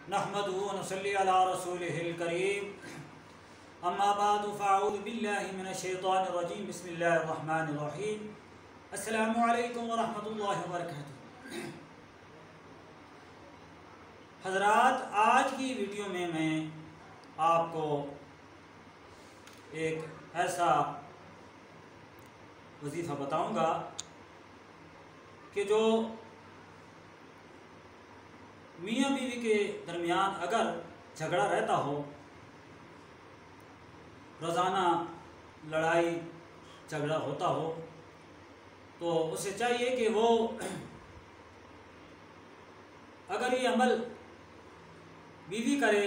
نحمده ونصلي على رسوله الكريم اما بعد فاعوذ بالله من الشیطان الرجیم بسم اللہ الرحمن الرحیم السلام علیکم ورحمۃ اللہ وبرکاتہ۔ حضرات، آج کی ویڈیو میں آپ کو ایک ایسا وظیفہ بتاؤں گا کہ جو میاں بیوی کے درمیان اگر جھگڑا رہتا ہو، روزانہ لڑائی جھگڑا ہوتا ہو، تو اسے چاہیے کہ وہ اگر یہ عمل بیوی کرے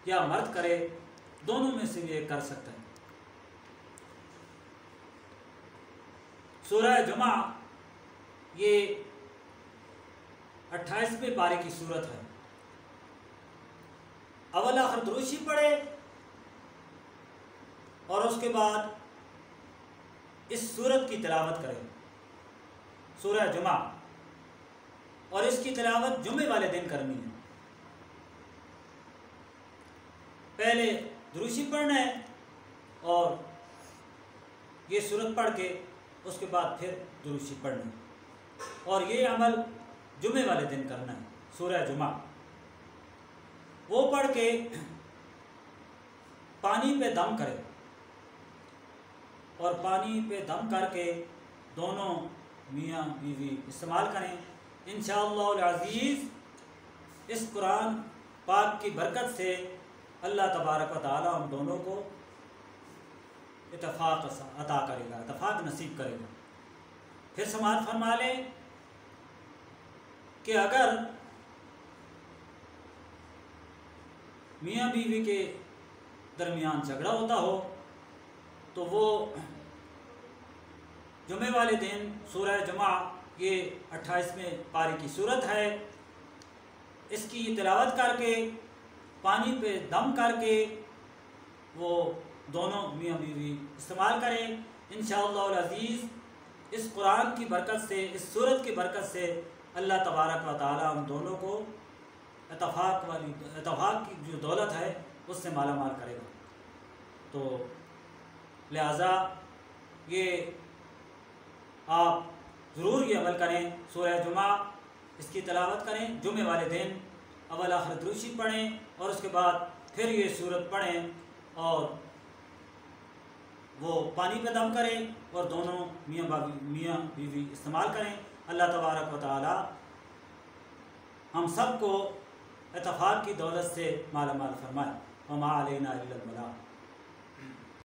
یا مرد کرے، دونوں میں سے یہ کر سکتا ہے۔ سورہ جمعہ یہ 28ویں پارے کی صورت ہے۔ اول آخر دروشی پڑھے اور اس کے بعد اس صورت کی تلاوت کرے، سورہ جمعہ، اور اس کی تلاوت جمعے والے دن کرنی ہے۔ پہلے دروشی پڑھنا ہے اور یہ صورت پڑھ کے اس کے بعد پھر دروشی پڑھنا ہے، اور یہ عمل جمعے والے دن کرنا ہے، سورہ جمعہ۔ وہ پڑھ کے پانی پہ دم کرے، اور پانی پہ دم کر کے دونوں میاں بیوی استعمال کریں۔ انشاءاللہ العزیز اس قرآن پاک کی برکت سے اللہ تبارک و تعالی ہم دونوں کو اتفاق عطا کرے گا، اتفاق نصیب کرے گا۔ پھر سماعت فرما لیں کہ اگر میاں بیوی کے درمیان جھگڑا ہوتا ہو تو وہ جمعے والے دن سورہ جمعہ، یہ 28ویں پارے کی صورت ہے، اس کی تلاوت کر کے پانی پہ دم کر کے وہ دونوں میاں بیوی استعمال کریں۔ انشاءاللہ العزیز اس قرآن کی برکت سے، اس صورت کی برکت سے اللہ تبارک و تعالی ہم دونوں کو اتفاق کی جو دولت ہے اس سے مالا مال کرے گا۔ تو لہٰذا یہ آپ ضرور یہ عمل کریں، سورہ جمعہ اس کی تلاوت کریں جمعے والے دن، اول آخر دروشی پڑھیں اور اس کے بعد پھر یہ صورت پڑھیں اور وہ پانی پہ دم کریں اور دونوں میاں بیوی استعمال کریں۔ اللہ تبارک و تعالی ہم سب کو اتفاق کی دولت سے مالا مال فرمائے۔ وما علینا الا البلاغ۔